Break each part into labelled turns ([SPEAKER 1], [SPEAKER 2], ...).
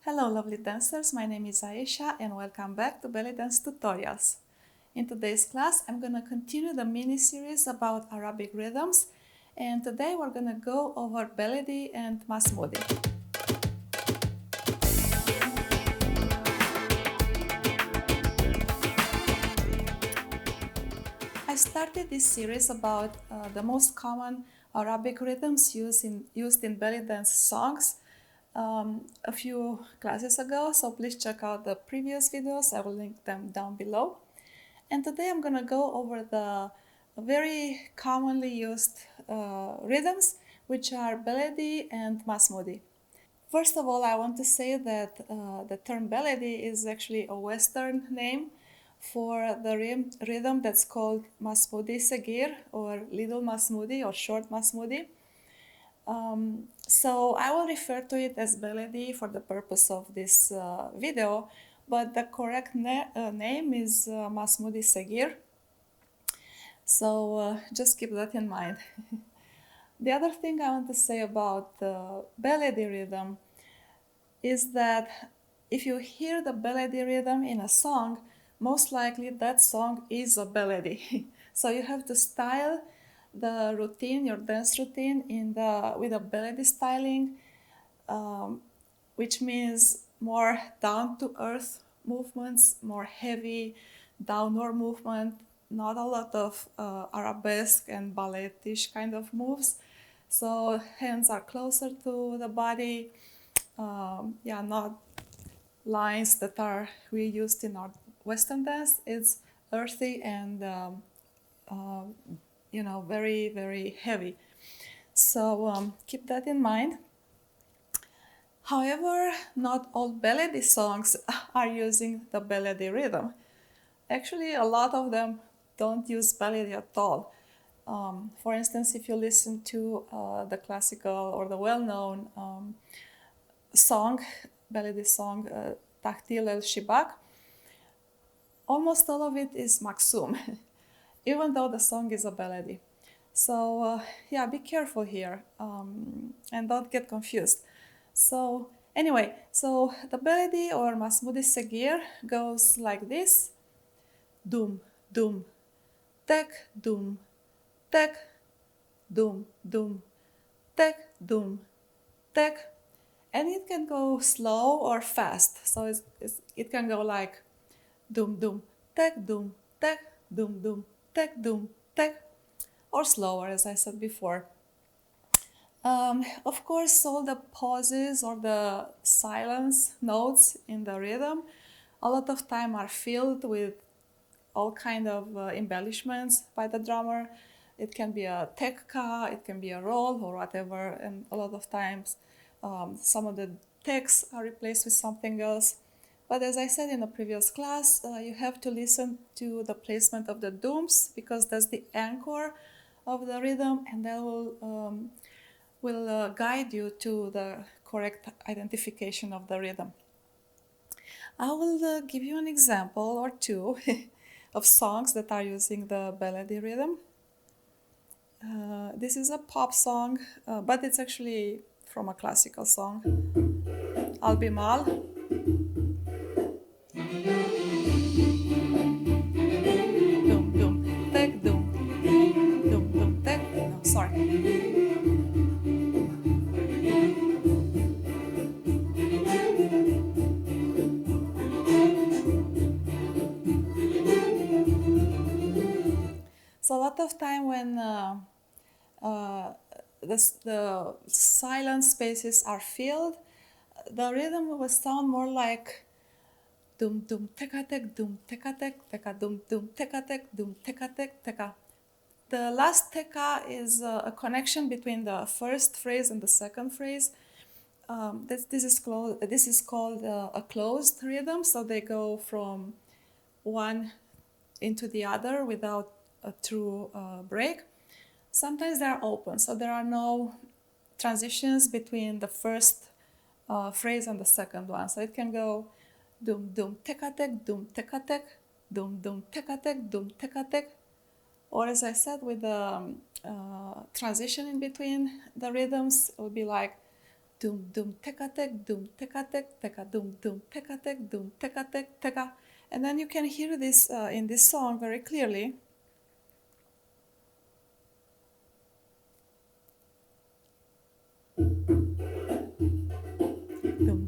[SPEAKER 1] Hello lovely dancers, my name is Aisha and welcome back to belly dance tutorials. In today's class I'm going to continue the mini-series about Arabic rhythms, and today we're going to go over baladi and masmoudi. I started this series about the most common Arabic rhythms used in belly dance songs a few classes ago, so please check out the previous videos. I will link them down below. And today I'm going to go over the very commonly used rhythms, which are beledy and masmoudi. First of all, I want to say that the term beledy is actually a Western name for the rhythm that's called masmoudi saghir, or little masmoudi, or short masmoudi. So I will refer to it as beledy for the purpose of this video, but the correct name is masmoudi saghir. So just keep that in mind. The other thing I want to say about the beledy rhythm is that if you hear the beledy rhythm in a song, most likely that song is a beledy. So you have to style the routine, your dance routine, with a beledy styling, which means more down-to-earth movements, more heavy downward movement, not a lot of arabesque and ballet-ish kind of moves. So hands are closer to the body, not lines that we used in our Western dance. It's earthy and very, very heavy. So keep that in mind. However, not all baladi songs are using the baladi rhythm. Actually, a lot of them don't use baladi at all. For instance, if you listen to the classical or the well-known baladi song, Tahtil Shibbak, almost all of it is maqsoum, even though the song is a baladi. So be careful here and don't get confused. So anyway, so the beledy or masmoudi saghir goes like this: dum, dum, tek, dum, tek, dum, dum, tek, dum, tek. And it can go slow or fast. So it can go like dum, dum, tek, dum, tek, dum, dum, tek, dum, tek, or slower, as I said before. Of course, all the pauses or the silence notes in the rhythm a lot of time are filled with all kind of embellishments by the drummer. It can be a tekka, it can be a roll or whatever, and a lot of times some of the teks are replaced with something else. But as I said in the previous class, you have to listen to the placement of the dums, because that's the anchor of the rhythm, and that will guide you to the correct identification of the rhythm. I will give you an example or two of songs that are using the baladi rhythm. This is a pop song, but it's actually from a classical song, Albimal. Dum dum tek dum, dum dum tek. No, sorry. So a lot of time when the silent spaces are filled, the rhythm will sound more like dum dum teka tek dum teka tek teka dum dum teka tek dum teka tek teka. The last teka is a connection between the first phrase and the second phrase. This is called a closed rhythm, so they go from one into the other without a true break. Sometimes they are open, so there are no transitions between the first phrase and the second one. So it can go dum dum teka tek dum teka tek dum dum teka tek dum teka tek. Or as I said, with the transition in between the rhythms, it will be like dum-tek-a-tek, dum-tek-a-tek, teka, dum-tek-a-tek, dum-tek-a-tek, teka. And then you can hear this in this song very clearly.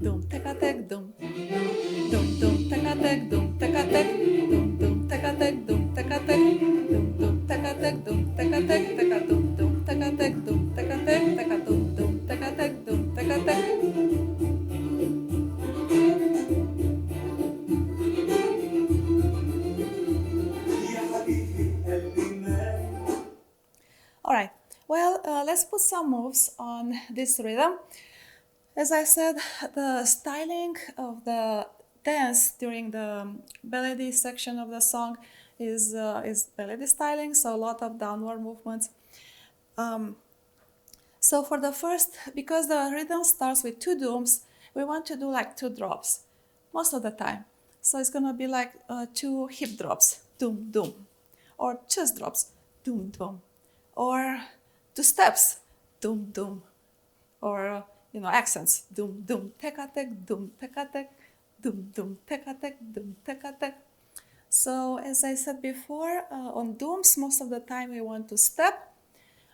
[SPEAKER 1] Dum-tek-a-tek, dum-tek-a-tek, dum-tek-a-tek, dum-tek-a-tek, dum-tek-a-tek, dum-tek-a-tek, dum-tek-a-tek, teka, dum-tek-a-tek, dum-tek-a-tek, teka, dum-tek-a-tek, dum-tek-a-tek. All right, well, let's put some moves on this rhythm. As I said, the styling of the dance during the balady section of the song is balady styling, so a lot of downward movements. So for the first, because the rhythm starts with 2 dooms, we want to do like 2 drops most of the time. So it's gonna be like 2 hip drops, doom, doom, or chest drops, doom, doom, or 2 steps, doom, doom, or accents, doom, doom, tek-a-tek, doom, tek-a-tek, doom, doom, tek-a-tek, doom, tek-a-tek. So as I said before, on dooms, most of the time we want to step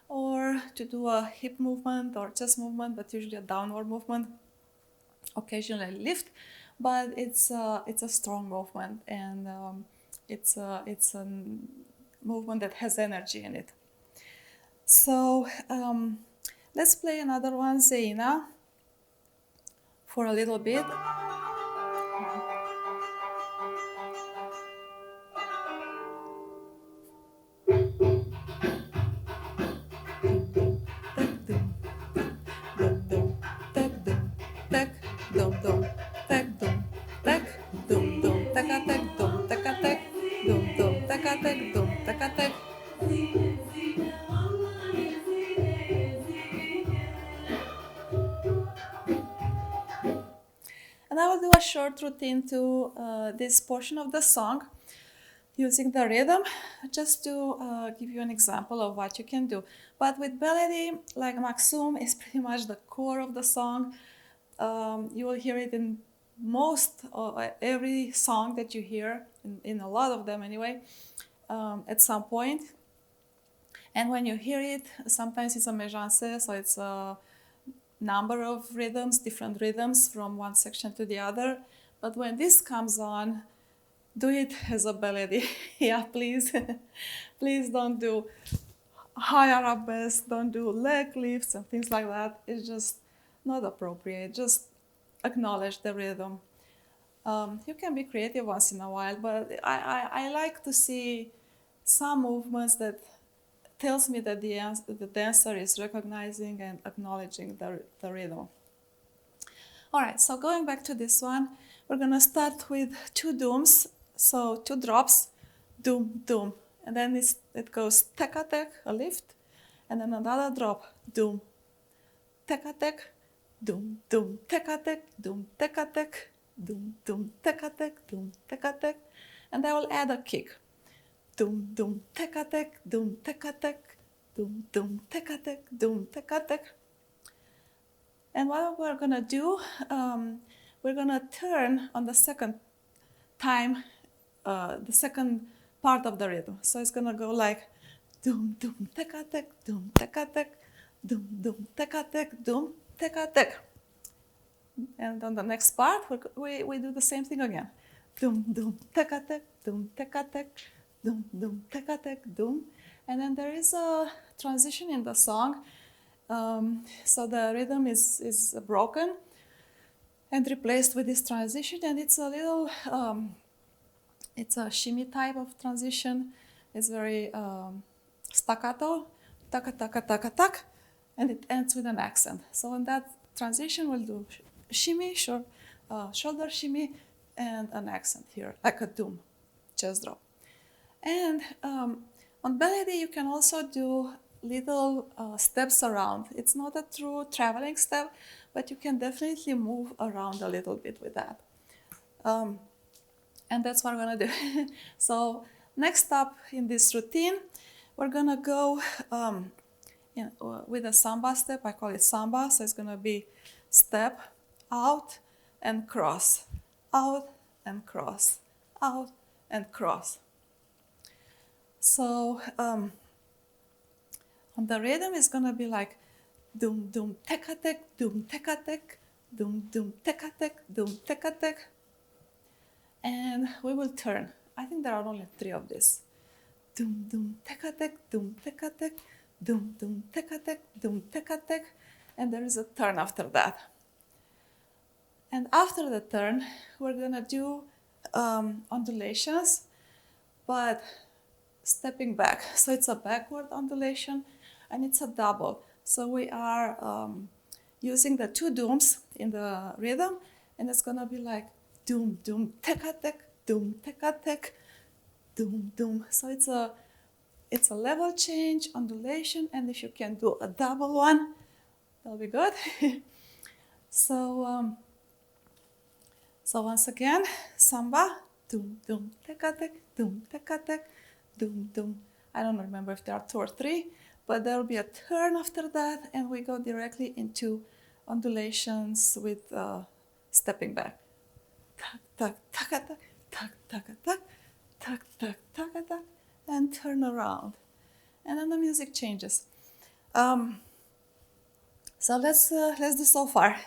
[SPEAKER 1] or to do a hip movement or chest movement, but usually a downward movement, occasionally lift, but it's a strong movement, and it's a movement that has energy in it. So let's play another one, Zeina, for a little bit. And I will do a short routine to this portion of the song using the rhythm, just to give you an example of what you can do. But with baladi, like maqsoum is pretty much the core of the song. You will hear it in most or every song that you hear, in a lot of them anyway, at some point. And when you hear it, sometimes it's a méjancé, so it's a number of rhythms, different rhythms from one section to the other. But when this comes on, do it as a balady. Yeah, please. Please don't do high arabesque, don't do leg lifts and things like that. It's just not appropriate. Just acknowledge the rhythm. You can be creative once in a while, but I like to see some movements that tells me that the dancer is recognizing and acknowledging the rhythm. All right, so going back to this one, we're gonna start with 2 dooms, so 2 drops, doom, doom, and then it goes tek-a-tek, a lift, and then another drop, doom, tek-a-tek, doom, doom, tek-a-tek, doom, tek-a-tek, doom, doom, tek-a-tek, doom, tek-a-tek, and I will add a kick. Doom, doom, tek-a-tek, doom, tek-a-tek, doom, doom, tek-a-tek, doom, tek-a-tek. And what we're gonna do, we're gonna turn on the second time, the second part of the rhythm. So it's gonna go like doom, doom, tek-a-tek, doom, tek-a-tek, doom, doom, tek-a-tek, doom, tek-a-tek. And on the next part, we do the same thing again. Doom, doom, tek-a-tek, doom, tek-a-tek, doom, doom, tek-a-tek, doom. And then there is a transition in the song. So the rhythm is broken and replaced with this transition, and it's a little, it's a shimmy type of transition. It's very staccato, taka, taka, taka, tak, and it ends with an accent. So in that transition, we'll do shimmy, shoulder shimmy, and an accent here, like a doom, chest drop. And on balady, you can also do little steps around. It's not a true traveling step, but you can definitely move around a little bit with that. And that's what we're gonna do. So next up in this routine, we're gonna go with a samba step. I call it samba, so it's gonna be step, out and cross, out and cross, out and cross. So on the rhythm it's gonna be like dum dum tekatek, dum tekatek, dum dum tekatek, dum tekatek. And we will turn. I think there are only 3 of these. Dum dum tekatek, dum tekatek, dum dum tekatek, dum tekatek, and there is a turn after that. And after the turn, we're gonna do undulations, but stepping back. So it's a backward undulation, and it's a double. So we are using the 2 dooms in the rhythm, and it's gonna be like doom doom tekatek, doom tekatek, doom doom. So it's a level change, undulation, and if you can do a double one, that'll be good. So once again, samba, doom doom tekatek, doom tekatek, doom doom. I don't remember if there are 2 or 3, but there will be a turn after that, and we go directly into undulations with stepping back. Tak tak takatak, tak takatak, tak tak takatak, and turn around, and then the music changes. So let's do so far.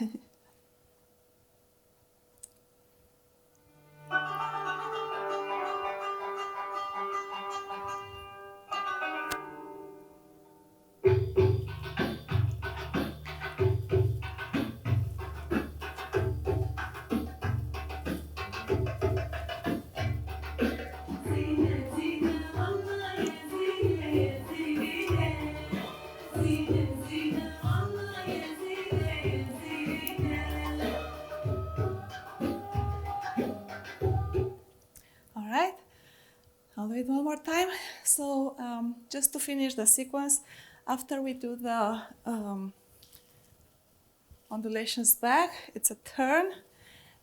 [SPEAKER 1] All right, I'll do it one more time. So just to finish the sequence, after we do the undulations back, it's a turn,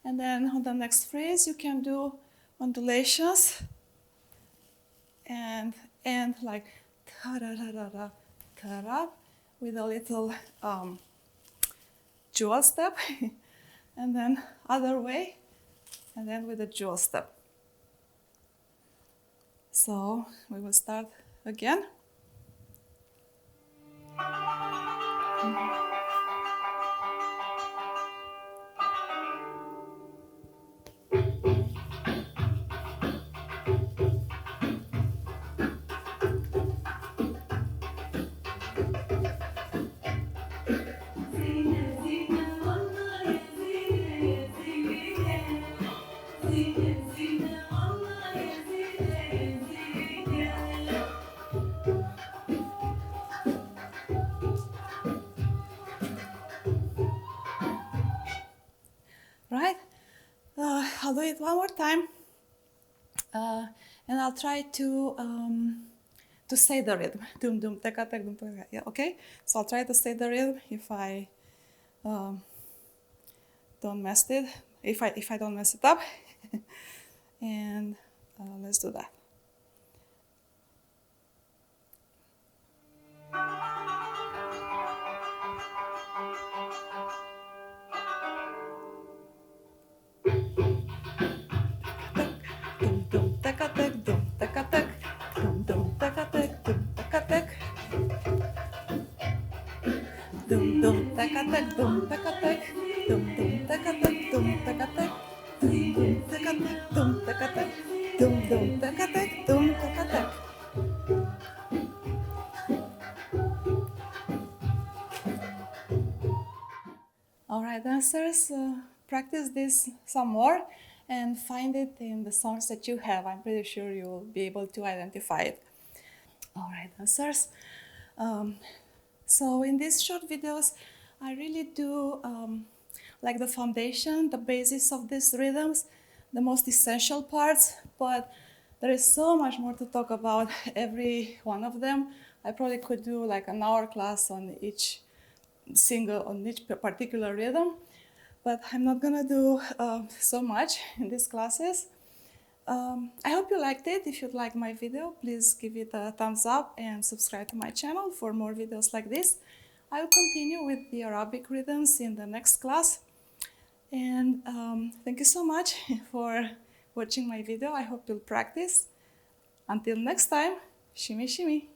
[SPEAKER 1] and then on the next phrase you can do undulations and like ta-da-da-da-da, ta-da, with a little jewel step, and then other way, and then with a jewel step. So we will start again. Right? I'll do it one more time, and I'll try to say the rhythm. Dum dum teka tek dum teka. Yeah, okay. So I'll try to say the rhythm. If I don't mess it, if I don't mess it up, and let's do that. Dum dum teka tek dum teka tek dum dum teka tek dum teka tek dum dum teka tek dum teka tek dum dum teka tek dum teka tek dum dum teka tek dum teka tek dum dum teka tek dum teka tek. All right, dancers, practice this some more and find it in the songs that you have. I'm pretty sure you'll be able to identify it. All right, dancers. So in these short videos, I really do like the foundation, the basis of these rhythms, the most essential parts, but there is so much more to talk about every one of them. I probably could do like an hour class on each particular rhythm, but I'm not gonna do so much in these classes. I hope you liked it. If you liked my video, please give it a thumbs up and subscribe to my channel for more videos like this. I'll continue with the Arabic rhythms in the next class. And thank you so much for watching my video. I hope you'll practice. Until next time, shimmy shimmy.